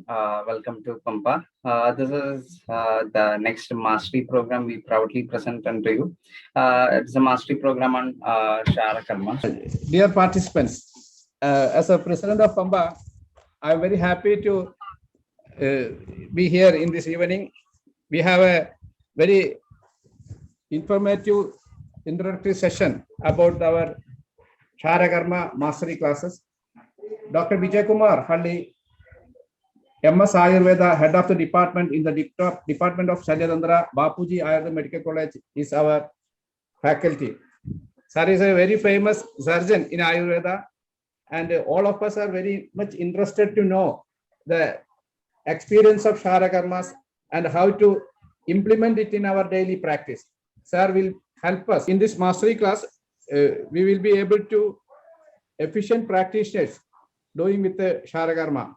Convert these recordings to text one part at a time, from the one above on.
Welcome to Pampa. This is the next mastery program we proudly present unto you. It's a mastery program on Shara Karma. Dear participants, as a president of Pamba, I am very happy to be here in this evening. We have a very informative introductory session about our Shara Karma mastery classes. Dr. Vijay Kumar Halli, MS Ayurveda, head of the department in the Department of Shalyatandra, Bapuji Ayurveda Medical College is our faculty. Sir is a very famous surgeon in Ayurveda, and all of us are very much interested to know the experience of Shara Karmas and how to implement it in our daily practice. Sir will help us. In this mastery class, we will be able to efficient practitioners doing with the Shara Karma.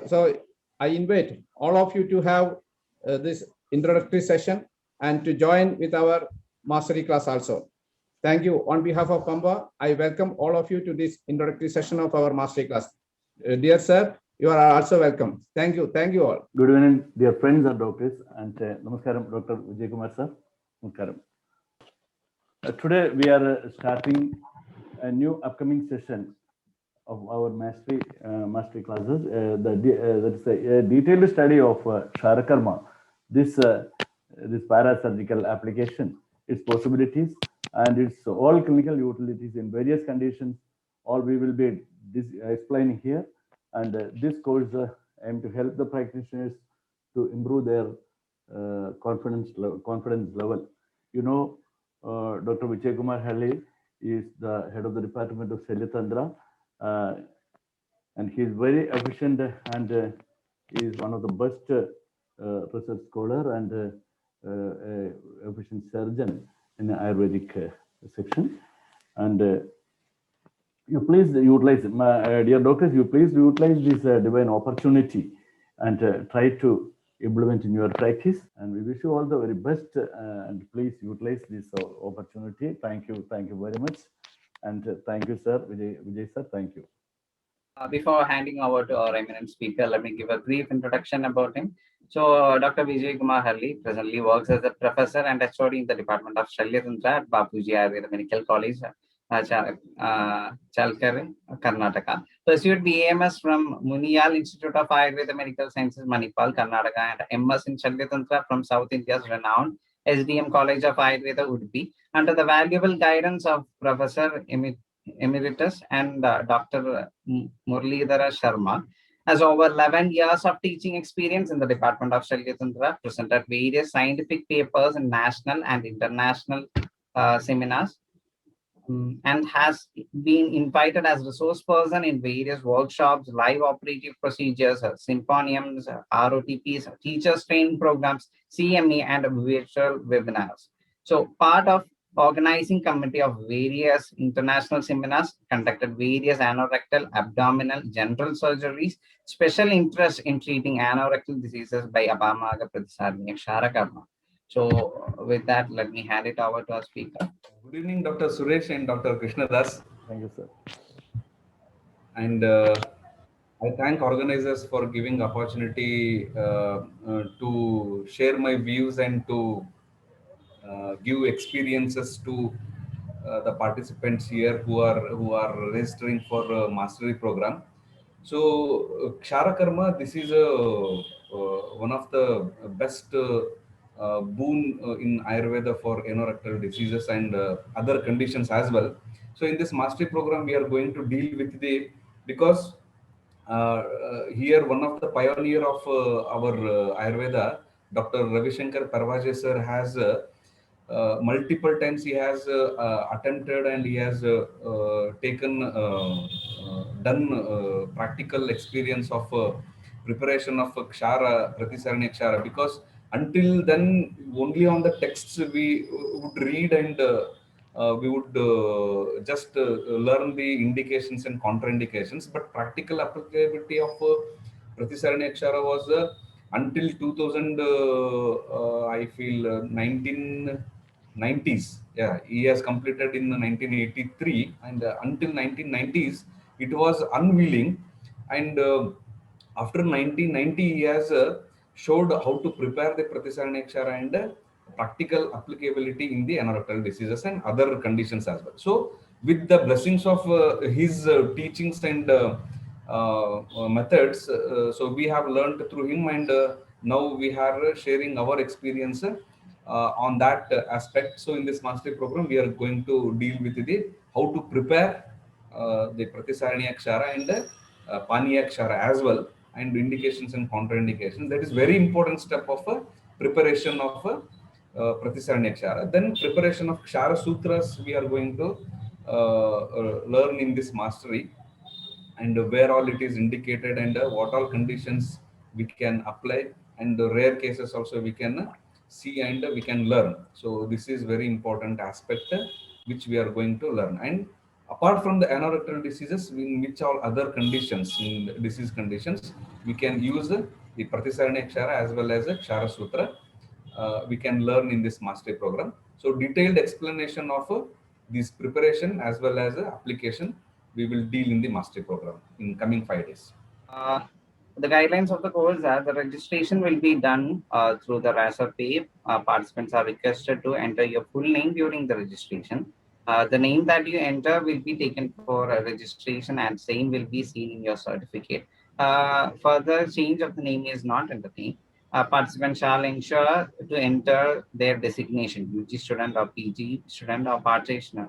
So I invite all of you to have this introductory session and to join with our mastery class also. Thank you. On behalf of Pamba, I welcome all of you to this introductory session of our mastery class. Dear sir, you are also welcome. Thank you. Thank you all. Good evening, dear friends and doctors, and namaskaram, Dr. Vijay Kumar sir. Namaskaram. Today we are starting a new upcoming session of our mastery classes. That is a detailed study of Shara Karma. This parasurgical application, its possibilities, and its all clinical utilities in various conditions. All we will be explaining here. And this course aims to help the practitioners to improve their confidence level. You know, Dr. Vijay Kumar Halli is the head of the Department of Shalyatandra, and he is very efficient and he is one of the best research scholar and efficient surgeon in the Ayurvedic section. And you please utilize, dear doctors, you please utilize this divine opportunity and try to implement in your practice. And we wish you all the very best and please utilize this opportunity. Thank you very much. And thank you, sir, Vijay sir, thank you. Before handing over to our eminent speaker, let me give a brief introduction about him. So, Dr. Vijay Kumar Halli presently works as a professor and HOD in the Department of Shalyatandra at Bapuji Ayurveda Medical College, Chalkere, Karnataka. Pursued BAMS from Muniyal Institute of Ayurveda Medical Sciences, Manipal, Karnataka, and MS in Shalyatandra from South India's renowned SDM College of Ayurveda, Udupi, under the valuable guidance of Professor Emeritus and Dr. Muralidhara Sharma. Has over 11 years of teaching experience in the Department of Shalyatandra, presented various scientific papers in national and international seminars, and has been invited as resource person in various workshops, live operative procedures, symposiums, ROTPs, teachers training programs, CME, and virtual webinars. So part of organizing committee of various international seminars, conducted various anorectal, abdominal, general surgeries, special interest in treating anorectal diseases by Abhamaga Pratisarni Shara Karma. So with that, let me hand it over to our speaker. Good evening, Dr. Suresh and Dr. Krishnadas. Thank you, sir. And I thank organizers for giving opportunity to share my views and to give experiences to the participants here who are registering for mastery program. So Kshara Karma, this is one of the best boon in Ayurveda for anorectal diseases and other conditions as well. So in this mastery program, we are going to deal with because here one of the pioneer of our Ayurveda, Dr. Ravi Shankar Parvaje sir, has multiple times he has attempted and he has done practical experience of preparation of Kshara, Pratisarani Kshara, because until then only on the texts we would read and we would just learn the indications and contraindications, but practical applicability of Pratisarani Kshara was until 2000, I feel 1990s. Yeah, he has completed in 1983, and until 1990s, it was unwilling. And after 1990 he has showed how to prepare the Pratisaranyakshara and practical applicability in the anorectal diseases and other conditions as well. So with the blessings of his teachings and methods, so we have learned through him, and now we are sharing our experience on that aspect. So in this mastery program, we are going to deal with the how to prepare the Pratisaranyakshara and Paniyakshara as well, and indications and contraindications. That is very important step of preparation of Pratisaranyakshara. Then preparation of Kshara Sutras we are going to learn in this mastery, and where all it is indicated, and what all conditions we can apply, and the rare cases also we can see and we can learn. So this is very important aspect which we are going to learn. And apart from the anorectal diseases, in which all other conditions, in disease conditions, we can use the Pratisaranyakshara as well as Kshara Sutra. We can learn in this mastery program. So detailed explanation of this preparation as well as application we will deal in the mastery program in coming 5 days. The guidelines of the course are the registration will be done through the RASA pay. Participants are requested to enter your full name during the registration. The name that you enter will be taken for registration, and same will be seen in your certificate. Further change of the name is not entertained. Participants shall ensure to enter their designation, UG student or PG student or practitioner,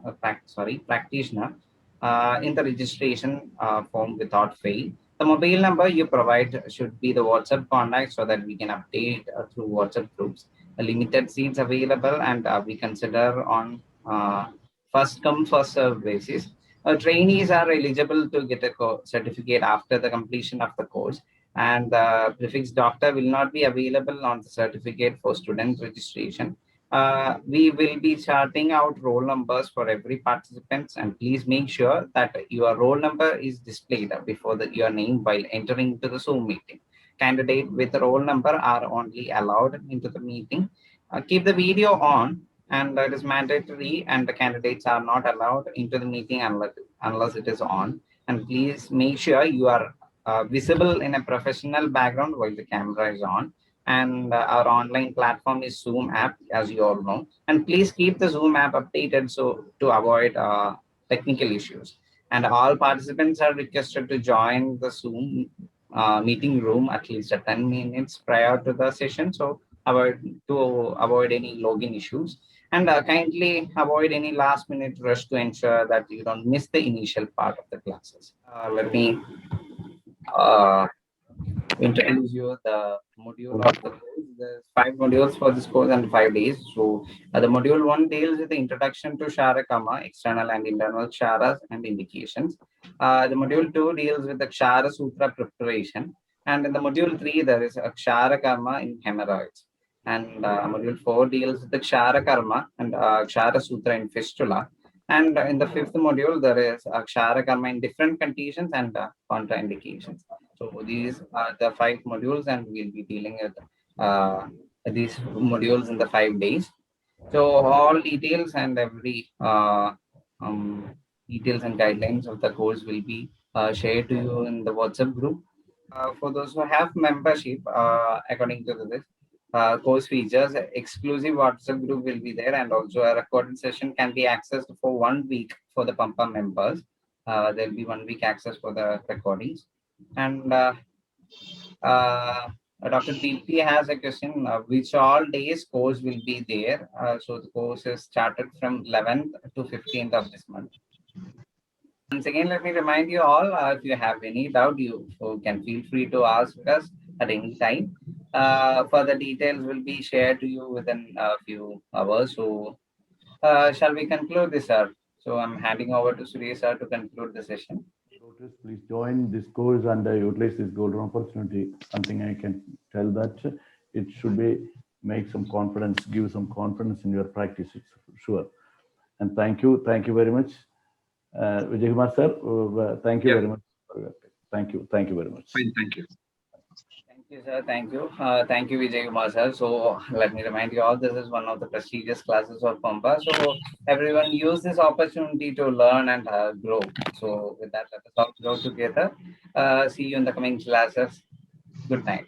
practitioner in the registration form without fail. The mobile number you provide should be the WhatsApp contact so that we can update through WhatsApp groups. The limited seats available, and we consider on first come first serve basis. Trainees are eligible to get a certificate after the completion of the course, and the prefix doctor will not be available on the certificate for student registration. We will be charting out roll numbers for every participant, and please make sure that your roll number is displayed before your name while entering into the Zoom meeting. Candidate with roll number are only allowed into the meeting. Keep the video on, and it is mandatory, and the candidates are not allowed into the meeting unless it is on. And please make sure you are visible in a professional background while the camera is on. And our online platform is Zoom app, as you all know. And please keep the Zoom app updated so to avoid technical issues. And all participants are requested to join the Zoom meeting room at least 10 minutes prior to the session, so avoid any login issues. And kindly avoid any last minute rush to ensure that you don't miss the initial part of the classes. Let me introduce you the module of the course. There's 5 modules for this course and 5 days. So the module 1 deals with the introduction to Kshara Karma, external and internal Ksharas and indications. The module 2 deals with the Kshara Sutra preparation. And in the module 3, there is a Kshara Karma in hemorrhoids. And module 4 deals with the Kshara Karma and Kshara Sutra in fistula. And in the 5th module, there is a Kshara Karma in different conditions and contraindications. So these are the 5 modules, and we'll be dealing with these modules in the 5 days. So all details and every details and guidelines of the course will be shared to you in the WhatsApp group. For those who have membership, according to this course features, exclusive WhatsApp group will be there, and also a recorded session can be accessed for 1 week for the Pampa members. There'll be 1 week access for the recordings. And Dr. PP has a question, which all days course will be there? So the course is started from 11th to 15th of this month. Once again, let me remind you all, if you have any doubt, you can feel free to ask us at any time. Further details will be shared to you within a few hours. So shall we conclude this, sir? So I'm handing over to Suresh, sir, to conclude the session. Please join this course and utilize this golden opportunity. Something I can tell that it should be make some confidence, give some confidence in your practice, sure. And thank you very much, Vijay Kumar sir. Thank you very much. Thank you very much. Thank you. Thank you, sir. Thank you. Thank you, Vijay Kumar, sir. So let me remind you all, this is one of the prestigious classes of Pampa. So everyone use this opportunity to learn and grow. So with that, let us all grow together. See you in the coming classes. Good night.